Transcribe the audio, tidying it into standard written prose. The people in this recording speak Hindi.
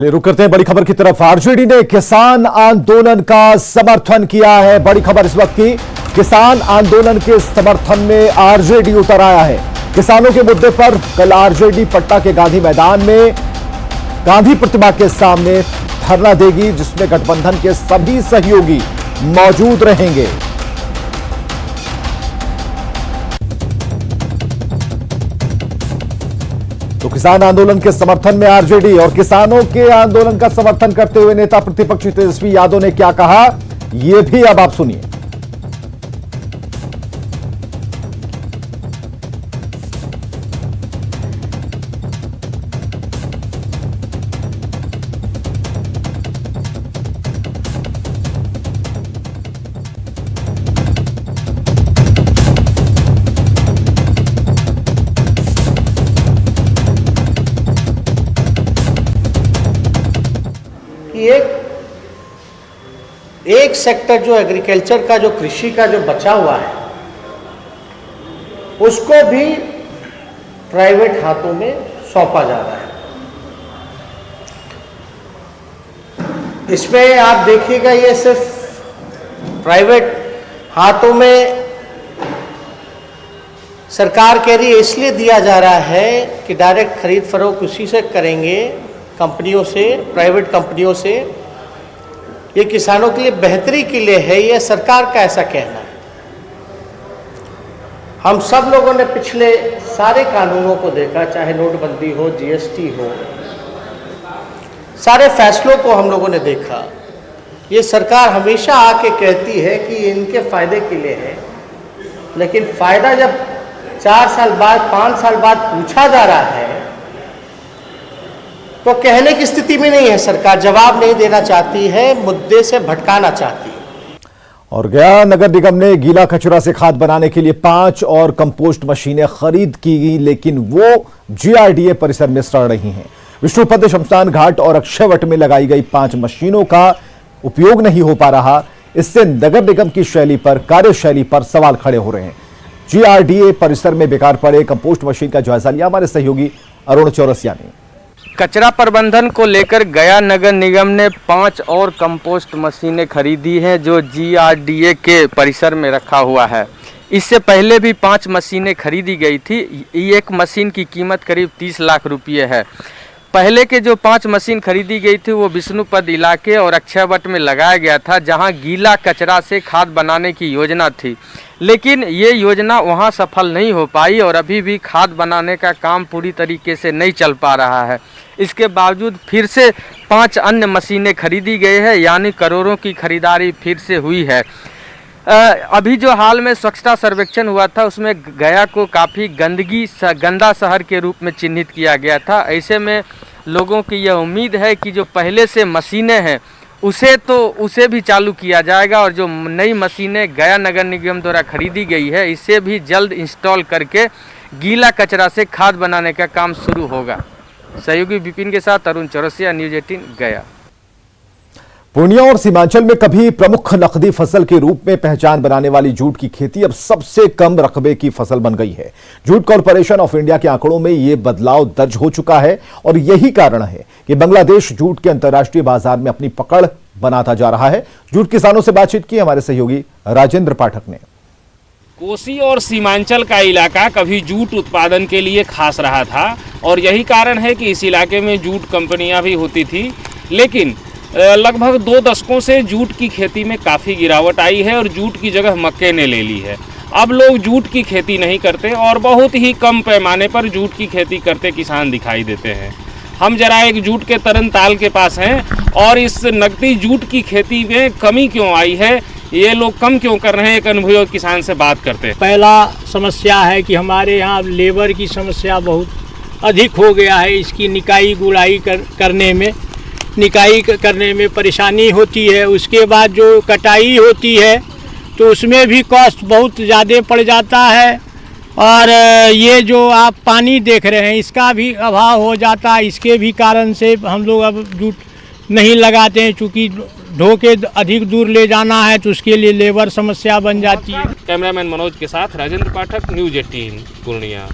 रुक करते हैं बड़ी खबर की तरफ। आरजेडी ने किसान आंदोलन का समर्थन किया है। बड़ी खबर इस वक्त की, किसान आंदोलन के समर्थन में आरजेडी उतर आया है। किसानों के मुद्दे पर कल आरजेडी पटना के गांधी मैदान में गांधी प्रतिमा के सामने धरना देगी, जिसमें गठबंधन के सभी सहयोगी मौजूद रहेंगे। तो किसान आंदोलन के समर्थन में आरजेडी और किसानों के आंदोलन का समर्थन करते हुए नेता प्रतिपक्ष तेजस्वी यादव ने क्या कहा, यह भी अब आप सुनिए। एक सेक्टर जो एग्रीकल्चर का, जो कृषि का जो बचा हुआ है, उसको भी प्राइवेट हाथों में सौंपा जा रहा है। इसमें आप देखिएगा, ये सिर्फ प्राइवेट हाथों में सरकार कह रही है इसलिए दिया जा रहा है कि डायरेक्ट खरीद फरोख्त उसी से करेंगे, कंपनियों से, प्राइवेट कंपनियों से। ये किसानों के लिए बेहतरी के लिए है, ये सरकार का ऐसा कहना है। हम सब लोगों ने पिछले सारे कानूनों को देखा, चाहे नोटबंदी हो, जीएसटी हो, सारे फैसलों को हम लोगों ने देखा। ये सरकार हमेशा आके कहती है कि इनके फायदे के लिए है, लेकिन फायदा जब 4 साल बाद, 5 साल बाद पूछा जा रहा है तो कहने की स्थिति में नहीं है सरकार, जवाब नहीं देना चाहती है, मुद्दे से भटकाना चाहती है। और गया नगर निगम ने गीला कचरा से खाद बनाने के लिए 5 और कंपोस्ट मशीनें खरीद की, लेकिन वो जीआरडीए परिसर में सड़ रही हैं। विष्णुपद शमशान घाट और अक्षयवट में लगाई गई 5 मशीनों का उपयोग नहीं हो पा रहा। इससे नगर निगम की शैली पर, कार्यशैली पर सवाल खड़े हो रहे हैं। जीआरडीए परिसर में बेकार पड़े कंपोस्ट मशीन का जायजा लिया हमारे सहयोगी अरुण चौरसिया ने। कचरा प्रबंधन को लेकर गया नगर निगम ने 5 और कंपोस्ट मशीनें खरीदी हैं, जो जीआरडीए के परिसर में रखा हुआ है। इससे पहले भी 5 मशीनें खरीदी गई थी। एक मशीन की कीमत करीब 30 लाख रुपये है। पहले के जो 5 मशीन खरीदी गई थी वो विष्णुपद इलाके और अक्षयवट में लगाया गया था, जहां गीला कचरा से खाद बनाने की योजना थी, लेकिन ये योजना वहां सफल नहीं हो पाई और अभी भी खाद बनाने का काम पूरी तरीके से नहीं चल पा रहा है। इसके बावजूद फिर से 5 अन्य मशीनें खरीदी गई है, यानी करोड़ों की खरीदारी फिर से हुई है। अभी जो हाल में स्वच्छता सर्वेक्षण हुआ था, उसमें गया को काफ़ी गंदा शहर के रूप में चिन्हित किया गया था। ऐसे में लोगों की यह उम्मीद है कि जो पहले से मशीनें हैं उसे भी चालू किया जाएगा, और जो नई मशीनें गया नगर निगम द्वारा खरीदी गई है, इसे भी जल्द इंस्टॉल करके गीला कचरा से खाद बनाने का काम शुरू होगा। सहयोगी विपिन के साथ अरुण चौरसिया, न्यूज़ 18 गया। पूर्णिया और सीमांचल में कभी प्रमुख नकदी फसल के रूप में पहचान बनाने वाली जूट की खेती अब सबसे कम रकबे की फसल बन गई है। जूट कॉरपोरेशन ऑफ इंडिया के आंकड़ों में यह बदलाव दर्ज हो चुका है, और यही कारण है कि बांग्लादेश जूट के अंतर्राष्ट्रीय बाजार में अपनी पकड़ बनाता जा रहा है। जूट किसानों से बातचीत की हमारे सहयोगी राजेंद्र पाठक ने। कोसी और सीमांचल का इलाका कभी जूट उत्पादन के लिए खास रहा था, और यही कारण है कि इस इलाके में जूट कंपनियां भी होती थी, लेकिन लगभग 2 दशकों से जूट की खेती में काफ़ी गिरावट आई है और जूट की जगह मक्के ने ले ली है। अब लोग जूट की खेती नहीं करते और बहुत ही कम पैमाने पर जूट की खेती करते किसान दिखाई देते हैं। हम जरा एक जूट के तरन ताल के पास हैं, और इस नकदी जूट की खेती में कमी क्यों आई है, ये लोग कम क्यों कर रहे हैं, एक अनुभवी किसान से बात करते हैं। पहला समस्या है कि हमारे यहाँ लेबर की समस्या बहुत अधिक हो गया है। इसकी निकाई गुड़ाई करने में परेशानी होती है। उसके बाद जो कटाई होती है तो उसमें भी कॉस्ट बहुत ज़्यादा पड़ जाता है, और ये जो आप पानी देख रहे हैं इसका भी अभाव हो जाता है। इसके भी कारण से हम लोग अब जूट नहीं लगाते हैं, चूँकि ढो के अधिक दूर ले जाना है तो उसके लिए लेबर समस्या बन जाती है। कैमरामैन मनोज के साथ राजेंद्र पाठक, न्यूज़ 18 पूर्णिया।